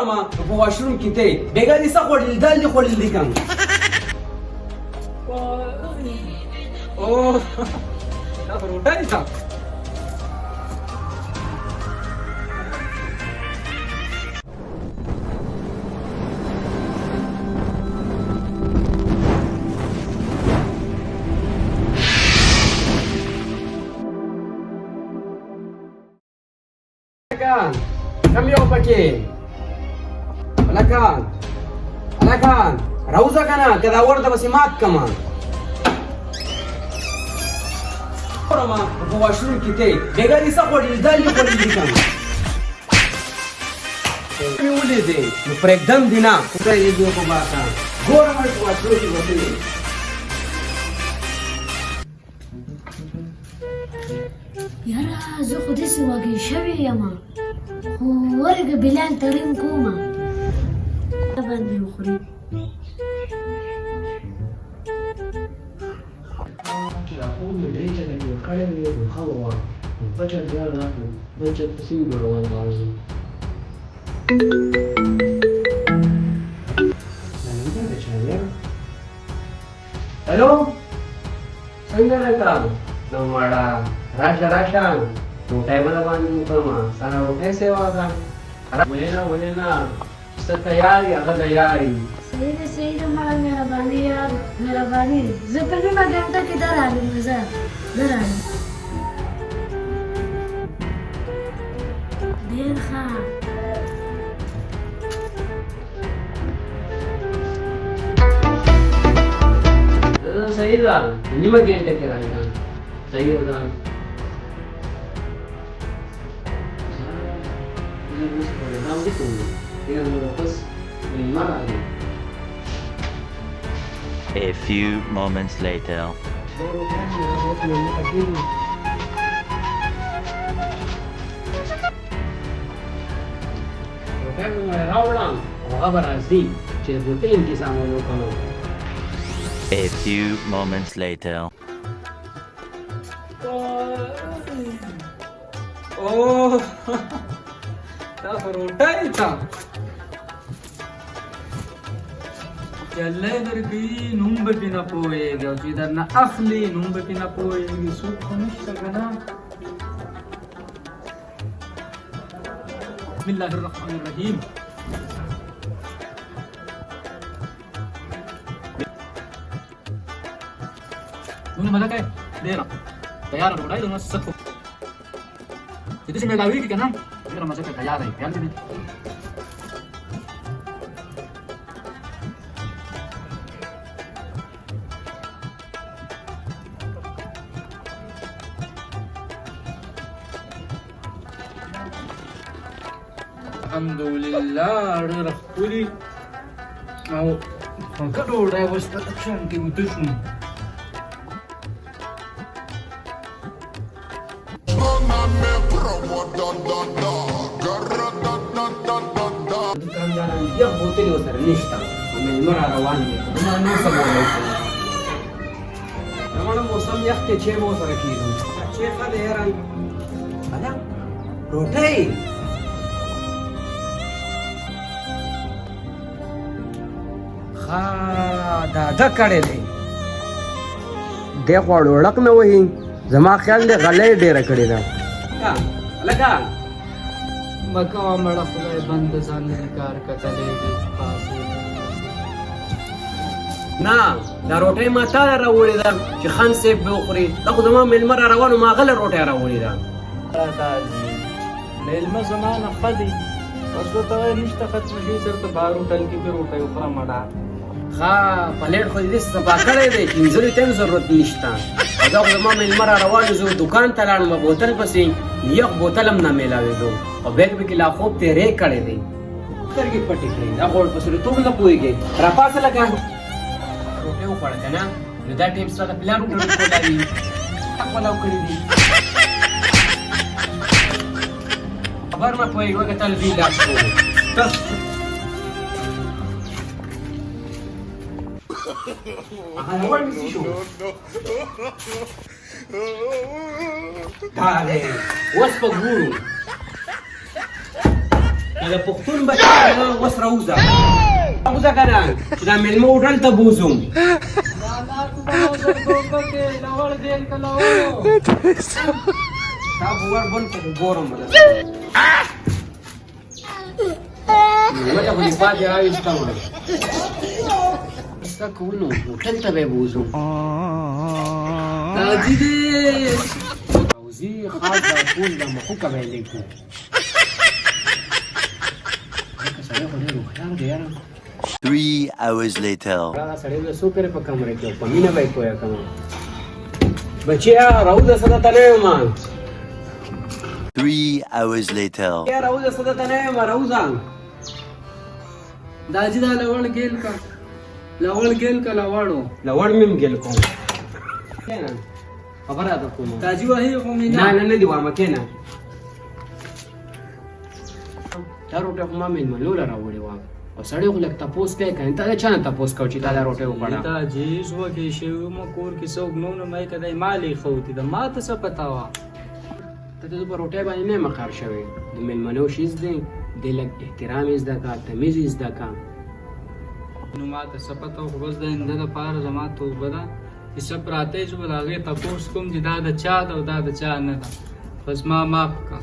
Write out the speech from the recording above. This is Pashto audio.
ګورم په واشروم کې ته بیګا دې څه خوړل دال دې خوړل دي کم او دا روټای تا کم یو پکې الکان راوځه کنه کدا ورته بس مات کما ورما په واشروم کې ته بیګا دې څه خوړل دال دې خوړل دي کم مې ولیدې نو پرېږدم دي نه خدای دې دې په باسه ګورم په واشروم کې وته یاره زه خو داسې وږې شوې یم خو ورږه بلال تړین کومه باندې وخوري हेलो څنګه راځم نو مړه راشه روټای بل باندې کومه سره روټای سیوا ده ولینا ست تیاری هغه تیاری صحیح ده مړه مهرباني یار مهرباني زه په نیمه ګنټه کې درالم زه درالم ډېر ښه صحیح ده نیمه ګنټه کې راځم صحیح ده A few moments later. A few moments later. او دا روټای تا چلې درګي نوم به بنا پويږي او چې درنه اخلي نوم به بنا پويږي څوک نشته کنه بسم الله الرحمن الرحیم نو ملګری ډیر تیار روټای نو څه Itu sih melawi kan? Ini orang masuk ke kaya lagi kan ini. Alhamdulillah, ada rakuli. Mau kalau udah bos action gitu sih. दुकानदारांनी एक बोतली सर निष्ठा आम्ही मरा रवान नू समोर त्यामुळे मोसम याचे छे मोसर किलो छे खाले हेरान आला रोटई खा दादा कړلې देखो ډوړک نه وही زما خیال دې غلې ډېر کړې ده لکه مکه مړه خدای بند ځان کار کتلې دې پاسه نه دا روټۍ ما تا راوړې ده چې خان صاحب به وخوري دا خو زما میلمه را روانو ما غله روټۍ راوړې ده راځي میلمه زمانه خدي اوس ته نشته ختم شي سر ته بارو ټل کې به روټۍ وخره مړه ها پلیټ خو دې صفا کړی دی چې انځوري ته ضرورت نشته دا خو زما میلمه را روانو زه دکان ته لاړم بوتل پسې یخ بوتل هم نه میلاوېدو او بیگ به کې لا خوب تیرې کړی دی سترګې پټې کړې دا خو پسې ته هم نه پوهېږې راپاسه لکه روټۍ وخوړه که نه نو دا ټیم ستا د پلار ډوډۍ خوړلي حق ولاو کړي دي خبر مه پوهېږي وکه تل دوی لاس کوو هغه ورنیسي شو دا دی اوس به ګورو دا پښتون بچا وس راوځه راوځه کنه چې دا مېلمه هوټل ته بوزم دا بوار بند ته ګورم مته خو دې پاتې راویسته وه ستا کول نو هوټل ته به یې بوزم راځي دې راوځي خاص دا ټول دا مخوکه به یې لیکو لکه سړی خو ډېر هوښیار دی یاره 3 hours later. هغه سړی به څو پرې په کمره کې په مینه به یې پوهه کوم بچیا راوځه څه درته نه یم 3 hours later. یا راوځه څه درته نه یم راوځه दाजी दा लवण गेल का लवाड़ो لوړ مې ګل کوم کېنه خبره ده کوم दाजी वही को نه نه نه دی وامه کېنه دا روټه خو ما مېلمنو له راوړې وه او سړی خو لږ تپوس کوي که نه تا د چا نه تپوس کوو چې تا دا روټۍ وخوړه दाजी سو के شیو مو کور کې څوک نو نه مې کدی مالې خوتی دا ما ته څه پتا وا ته د په روټۍ باندې نه مخار شوی د مېلمنو شیز دی د لږ احترام یې زده کا تمیز یې زده کا نو ما ته څه پتا خو بس د انده لپاره زما توبه ده چې څه پراته چې به د هغې تپوس کوم چې دا د چا ده او دا د چا نه ده بس ما معاف کا